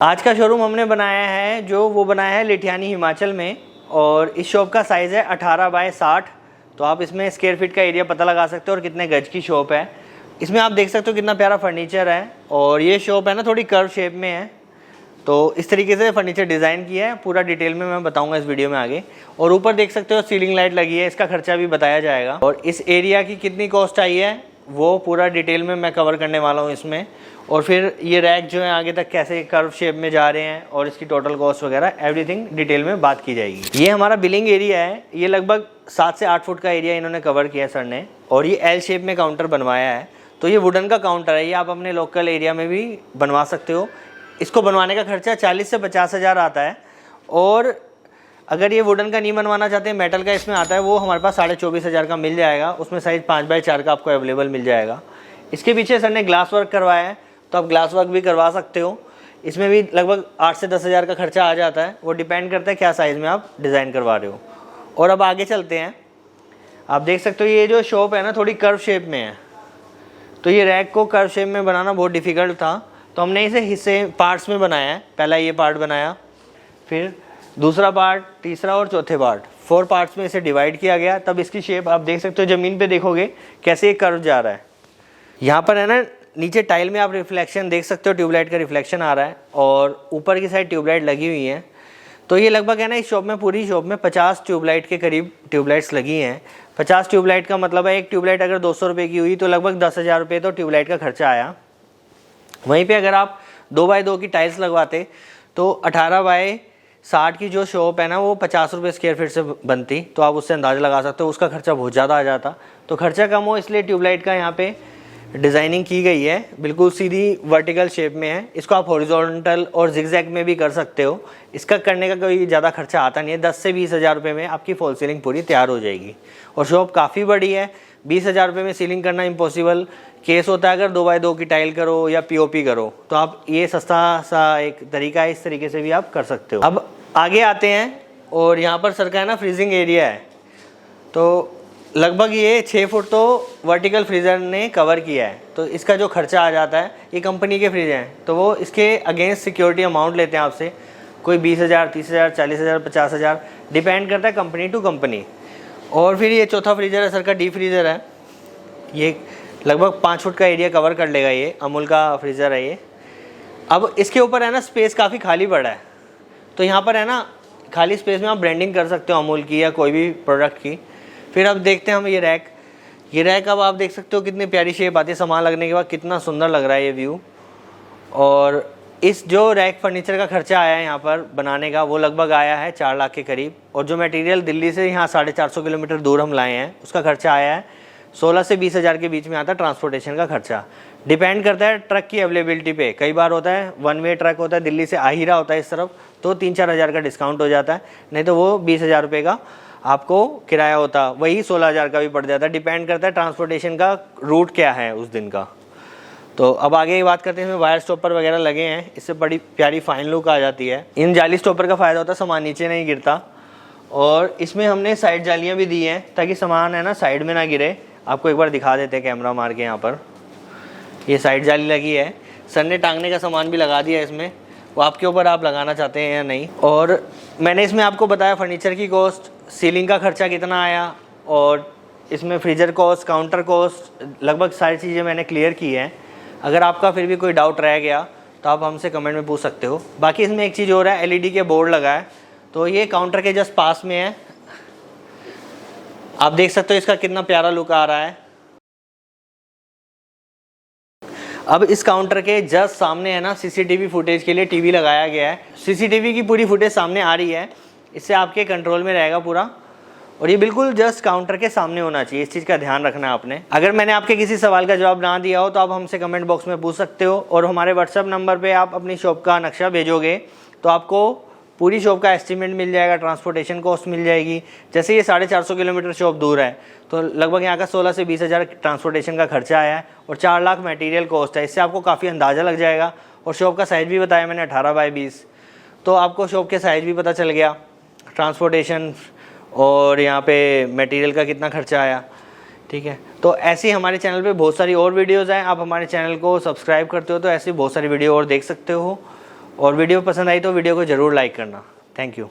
आज का शोरूम हमने बनाया है जो वो बनाया है लिठियानी हिमाचल में, और इस शॉप का साइज़ है 18 बाय 60। तो आप इसमें स्क्वायर फीट का एरिया पता लगा सकते हो और कितने गज की शॉप है। इसमें आप देख सकते हो कितना प्यारा फर्नीचर है, और ये शॉप है ना थोड़ी कर्व शेप में है। तो इस तरीके से फर्नीचर डिज़ाइन किया है, पूरा डिटेल में मैं बताऊंगा इस वीडियो में आगे। और ऊपर देख सकते हो सीलिंग लाइट लगी है, इसका खर्चा भी बताया जाएगा। और इस एरिया की कितनी कॉस्ट आई है वो पूरा डिटेल में मैं कवर करने वाला हूँ इसमें। और फिर ये रैक जो है आगे तक कैसे कर्व शेप में जा रहे हैं और इसकी टोटल कॉस्ट वगैरह एवरीथिंग डिटेल में बात की जाएगी। ये हमारा बिलिंग एरिया है, ये लगभग 7 से 8 फुट का एरिया इन्होंने कवर किया सर ने। और ये एल शेप में काउंटर बनवाया है। तो ये वुडन का काउंटर है, ये आप अपने लोकल एरिया में भी बनवा सकते हो। इसको बनवाने का खर्चा 40 से 50 हज़ार आता है। और अगर ये वुडन का नहीं बनवाना चाहते हैं, मेटल का इसमें आता है, वो हमारे पास 24,500 का मिल जाएगा। उसमें साइज़ 5 बाय 4 का आपको अवेलेबल मिल जाएगा। इसके पीछे सर ने ग्लास वर्क करवाया है, तो आप ग्लास वर्क भी करवा सकते हो। इसमें भी लगभग 8 से 10 हज़ार का खर्चा आ जाता है, वो डिपेंड करता है क्या साइज़ में आप डिज़ाइन करवा रहे हो। और अब आगे चलते हैं। आप देख सकते हो ये जो शॉप है ना थोड़ी कर्व शेप में है, तो ये रैक को कर्व शेप में बनाना बहुत डिफ़िकल्ट था, तो हमने इसे हिस्से पार्ट्स में बनाया है। पहला ये पार्ट बनाया, फिर दूसरा पार्ट, तीसरा और चौथे पार्ट, 4 पार्ट्स में इसे डिवाइड किया गया। तब इसकी शेप आप देख सकते हो, ज़मीन पे देखोगे कैसे ये कर्व जा रहा है। यहाँ पर है ना नीचे टाइल में आप रिफ्लेक्शन देख सकते हो, ट्यूबलाइट का रिफ्लेक्शन आ रहा है, और ऊपर की साइड ट्यूबलाइट लगी हुई है। तो ये लगभग है ना इस शॉप में, पूरी शॉप में 50 ट्यूबलाइट के करीब ट्यूबलाइट्स लगी हैं। 50 ट्यूबलाइट का मतलब है एक ट्यूबलाइट अगर 200 रुपये की हुई तो लगभग 10,000 रुपये तो ट्यूबलाइट का खर्चा आया। वहीं पे अगर आप 2 बाय 2 की टाइल्स लगवाते तो 18 बाय 60 की जो शॉप है ना वो 50 रुपये स्क्वायर फीट से बनती। तो आप उससे अंदाज़ा लगा सकते हो उसका खर्चा बहुत ज़्यादा आ जाता। तो खर्चा कम हो इसलिए ट्यूबलाइट का यहाँ पे डिज़ाइनिंग की गई है, बिल्कुल सीधी वर्टिकल शेप में है। इसको आप हॉरिजॉन्टल और जिगजैग में भी कर सकते हो। इसका करने का कोई ज़्यादा खर्चा आता नहीं है। 10 से 20 हज़ार रुपये में आपकी फॉल सीलिंग पूरी तैयार हो जाएगी। और शॉप काफ़ी बड़ी है, 20 हज़ार रुपये में सीलिंग करना इम्पॉसिबल केस होता है। अगर 2 बाय 2 की टाइल करो या पीओपी करो तो आप ये सस्ता सा एक तरीका है, इस तरीके से भी आप कर सकते हो। अब आगे आते हैं, और यहाँ पर सर का है ना फ्रीजिंग एरिया है। तो लगभग ये 6 फुट तो वर्टिकल फ्रीज़र ने कवर किया है। तो इसका जो खर्चा आ जाता है, ये कंपनी के फ्रीज हैं तो वो इसके अगेंस्ट सिक्योरिटी अमाउंट लेते हैं आपसे, कोई 20 हज़ार, 30 हज़ार, 40 हज़ार, 50 हज़ार, डिपेंड करता है कंपनी टू कंपनी। और फिर ये चौथा फ्रीज़र है सर का, डीप फ्रीज़र है। ये लगभग 5 फुट का एरिया कवर कर लेगा, ये अमूल का फ्रीज़र है ये। अब इसके ऊपर है ना स्पेस काफ़ी खाली पड़ा है, तो यहाँ पर है ना खाली स्पेस में आप ब्रांडिंग कर सकते हो अमूल की या कोई भी प्रोडक्ट की। फिर अब देखते हैं हम ये रैक अब आप देख सकते हो कितनी प्यारी शेप आती है, सामान लगने के बाद कितना सुंदर लग रहा है ये व्यू। और इस जो रैक फर्नीचर का खर्चा आया है यहाँ पर बनाने का, वो लगभग आया है 4 लाख के करीब। और जो मटेरियल दिल्ली से यहाँ 450 किलोमीटर दूर हम लाए हैं उसका खर्चा आया है 16 से 20 हज़ार के बीच में आता है ट्रांसपोर्टेशन का खर्चा। डिपेंड करता है ट्रक की अवेलेबिलिटी पे। कई बार होता है 1 वे ट्रक होता है, दिल्ली से आ ही रहा होता है इस तरफ, तो 3-4 हज़ार का डिस्काउंट हो जाता है, नहीं तो वो 20 हज़ार रुपये का आपको किराया होता, वही 16 हज़ार का भी पड़ जाता है। डिपेंड करता है ट्रांसपोर्टेशन का रूट क्या है उस दिन का। तो अब आगे बात करते हैं, इसमें वायर स्टॉपर वगैरह लगे हैं, इससे बड़ी प्यारी फाइन लुक आ जाती है। इन जाली स्टॉपर का फ़ायदा होता है सामान नीचे नहीं गिरता। और इसमें हमने साइड जालियाँ भी दी हैं ताकि सामान है ना साइड में ना गिरे। आपको एक बार दिखा देते हैं कैमरा मार के। यहाँ पर ये साइड जाली लगी है, सर ने टांगने का सामान भी लगा दिया है इसमें, वो आपके ऊपर आप लगाना चाहते हैं या नहीं। और मैंने इसमें आपको बताया फर्नीचर की कॉस्ट, सीलिंग का खर्चा कितना आया, और इसमें फ्रीजर कॉस्ट, काउंटर कॉस्ट, लगभग सारी चीज़ें मैंने क्लियर की हैं। अगर आपका फिर भी कोई डाउट रह गया तो आप हमसे कमेंट में पूछ सकते हो। बाकी इसमें एक चीज़ और है, एलईडी के बोर्ड लगा है, तो ये काउंटर के जस्ट पास में है। आप देख सकते हो इसका कितना प्यारा लुक आ रहा है। अब इस काउंटर के जस्ट सामने है ना सीसीटीवी फुटेज के लिए टीवी लगाया गया है। सीसीटीवी की पूरी फुटेज सामने आ रही है, इससे आपके कंट्रोल में रहेगा पूरा। और ये बिल्कुल जस्ट काउंटर के सामने होना चाहिए, इस चीज़ का ध्यान रखना है आपने। अगर मैंने आपके किसी सवाल का जवाब ना दिया हो तो आप हमसे कमेंट बॉक्स में पूछ सकते हो। और हमारे व्हाट्सएप नंबर पे आप अपनी शॉप का नक्शा भेजोगे तो आपको पूरी शॉप का एस्टीमेट मिल जाएगा, ट्रांसपोर्टेशन कॉस्ट मिल जाएगी। जैसे ये 450 किलोमीटर शॉप दूर है तो लगभग यहाँ का 16 से 20 हज़ार ट्रांसपोर्टेशन का खर्चा आया है और 4 लाख मटेरियल कॉस्ट है। इससे आपको काफ़ी अंदाज़ा लग जाएगा। और शॉप का साइज़ भी बताया मैंने 18 बाय 20, तो आपको शॉप के साइज़ भी पता चल गया, ट्रांसपोर्टेशन और यहाँ पे मटेरियल का कितना खर्चा आया। ठीक है, तो ऐसी हमारे चैनल पे बहुत सारी और वीडियोज़ हैं। आप हमारे चैनल को सब्सक्राइब करते हो तो ऐसी बहुत सारी वीडियो और देख सकते हो। और वीडियो पसंद आई तो वीडियो को ज़रूर लाइक करना। Thank you.